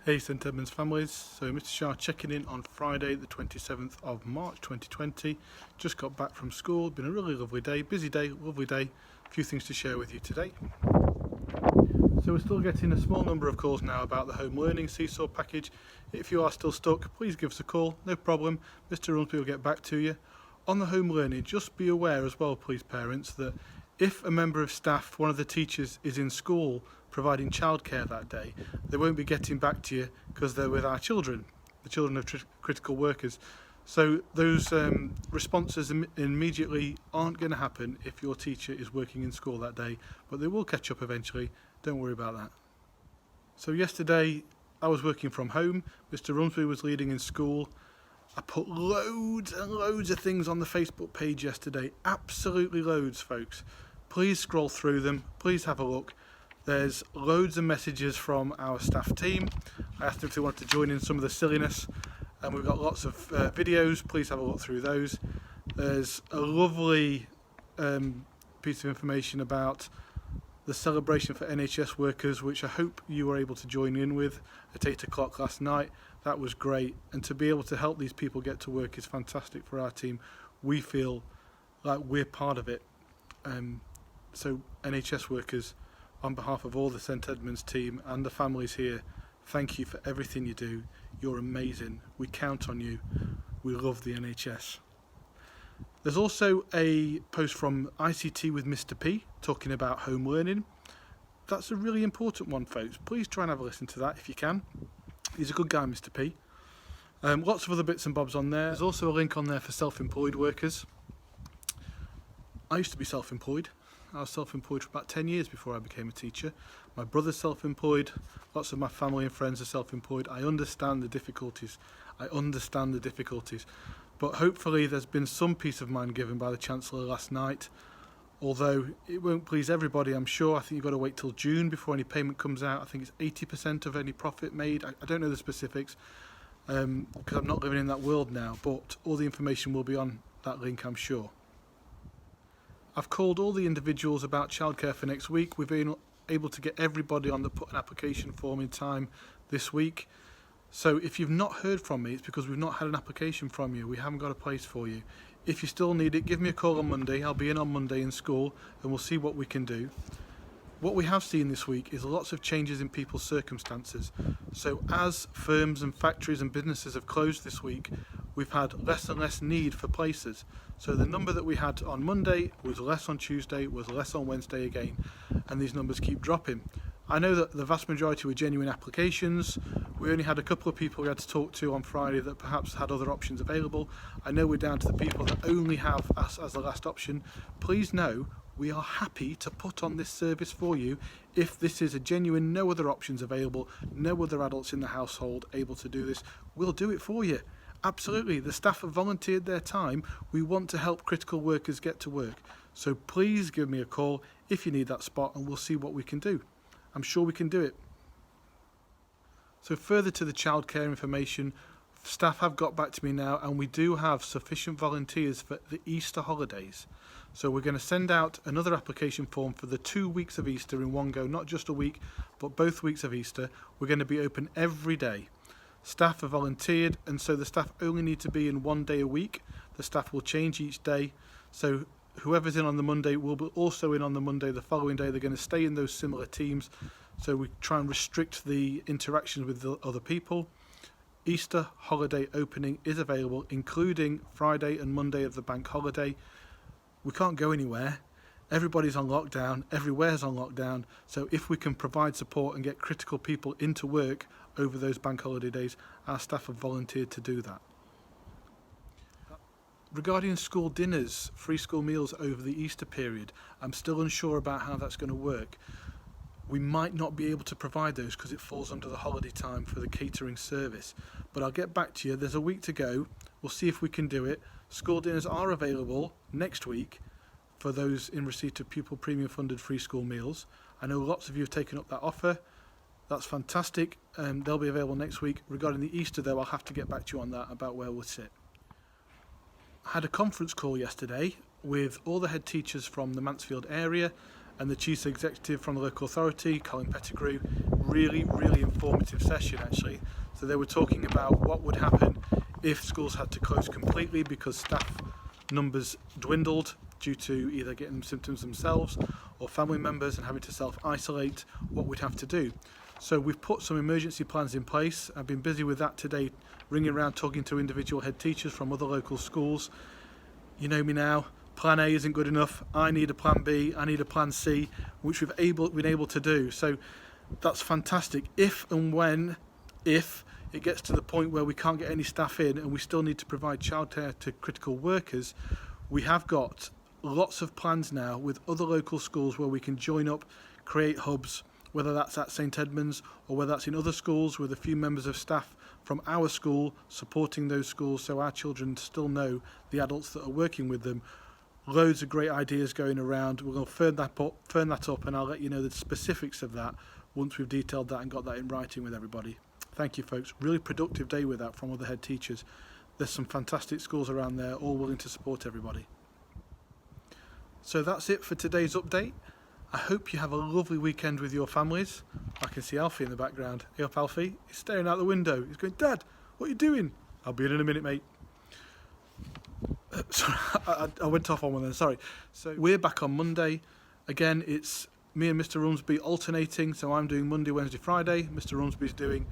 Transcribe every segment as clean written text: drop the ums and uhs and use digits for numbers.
Hey St Edmunds families, so Mr Shah checking in on Friday the 27th of March 2020. Just got back from school, been a really lovely day, busy day, lovely day, a few things to share with you today. So we're still getting a small number of calls now about the home learning seesaw package. If you are still stuck, please give us a call, no problem, Mr Runsby will get back to you. On the home learning, just be aware as well please parents that if a member of staff, one of the teachers, is in school providing childcare that day, they won't be getting back to you because they're with our children, the children of critical workers. So those responses immediately aren't going to happen if your teacher is working in school that day, but they will catch up eventually, don't worry about that. So yesterday I was working from home, Mr Runsby was leading in school. I put loads and loads of things on the Facebook page yesterday, absolutely loads folks. Please scroll through them, please have a look. There's loads of messages from our staff team. I asked them if they wanted to join in some of the silliness, and we've got lots of videos, please have a look through those. There's a lovely piece of information about the celebration for NHS workers, which I hope you were able to join in with at 8 o'clock last night. That was great, and to be able to help these people get to work is fantastic for our team. We feel like we're part of it. So NHS workers, on behalf of all the St Edmunds team and the families here, thank you for everything you do. You're amazing. We count on you. We love the NHS. There's also a post from ICT with Mr P talking about home learning. That's a really important one folks. Please try and have a listen to that if you can. He's a good guy, Mr P. Lots of other bits and bobs on there. There's also a link on there for self-employed workers. I used to be self-employed. I was self-employed for about 10 years before I became a teacher. My brother's self-employed, lots of my family and friends are self-employed. I understand the difficulties. But hopefully there's been some peace of mind given by the Chancellor last night. Although it won't please everybody, I'm sure. I think you've got to wait till June before any payment comes out. I think it's 80% of any profit made. I don't know the specifics because I'm not living in that world now, but all the information will be on that link, I'm sure. I've called all the individuals about childcare for next week. We've been able to get everybody on the put an application form in time this week. So if you've not heard from me, it's because we've not had an application from you. We haven't got a place for you. If you still need it, give me a call on Monday. I'll be in on Monday in school and we'll see what we can do. What we have seen this week is lots of changes in people's circumstances. So as firms and factories and businesses have closed this week, we've had less and less need for places. So the number that we had on Monday was less on Tuesday, was less on Wednesday again, and these numbers keep dropping. I know that the vast majority were genuine applications. We only had a couple of people we had to talk to on Friday that perhaps had other options available. I know we're down to the people that only have us as the last option. Please know we are happy to put on this service for you if this is a genuine no other options available, no other adults in the household able to do this. We'll do it for you. Absolutely, the staff have volunteered their time. We want to help critical workers get to work. So please give me a call if you need that spot and we'll see what we can do. I'm sure we can do it. So further to the childcare information, staff have got back to me now and we do have sufficient volunteers for the Easter holidays. So we're going to send out another application form for the 2 weeks of Easter in one go, not just a week, but both weeks of Easter. We're going to be open every day. Staff have volunteered and so the staff only need to be in 1 day a week. The staff will change each day. So whoever's in on the Monday will be also in on the Monday the following day. They're going to stay in those similar teams. So we try and restrict the interactions with the other people. Easter holiday opening is available, including Friday and Monday of the bank holiday. We can't go anywhere. Everybody's on lockdown. Everywhere's on lockdown. So if we can provide support and get critical people into work over those bank holiday days, our staff have volunteered to do that. Regarding school dinners, free school meals over the Easter period, I'm still unsure about how that's going to work. We might not be able to provide those because it falls under the holiday time for the catering service. But I'll get back to you. There's a week to go. We'll see if we can do it. School dinners are available next week for those in receipt of pupil premium funded free school meals. I know lots of you have taken up that offer. That's fantastic. They'll be available next week. Regarding the Easter though, I'll have to get back to you on that about where we'll sit. I had a conference call yesterday with all the head teachers from the Mansfield area and the Chief Executive from the local authority, Colin Pettigrew. Really informative session actually. So they were talking about what would happen if schools had to close completely because staff numbers dwindled due to either getting symptoms themselves or family members and having to self-isolate, what we'd have to do. So we've put some emergency plans in place. I've been busy with that today, ringing around talking to individual head teachers from other local schools. You know me now, plan A isn't good enough, I need a plan B, I need a plan C, which we've been able to do. So that's fantastic. If it gets to the point where we can't get any staff in and we still need to provide childcare to critical workers, we have got lots of plans now with other local schools where we can join up, create hubs, whether that's at St Edmund's or whether that's in other schools with a few members of staff from our school supporting those schools so our children still know the adults that are working with them. Loads of great ideas going around. We're going to firm that up and I'll let you know the specifics of that once we've detailed that and got that in writing with everybody. Thank you folks. Really productive day with that from other head teachers. There's some fantastic schools around there all willing to support everybody. So that's it for today's update. I hope you have a lovely weekend with your families. I can see Alfie in the background. Hey up Alfie, he's staring out the window. He's going, Dad, what are you doing? I'll be in a minute, mate. Sorry, I went off on one then, sorry. So we're back on Monday. Again, it's me and Mr. Rumsby alternating. So I'm doing Monday, Wednesday, Friday. Mr. Rumsby's doing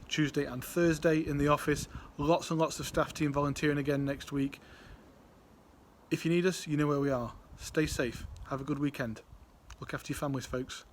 Tuesday and Thursday in the office. Lots and lots of staff team volunteering again next week. If you need us, you know where we are. Stay safe. Have a good weekend. Look after your families, folks.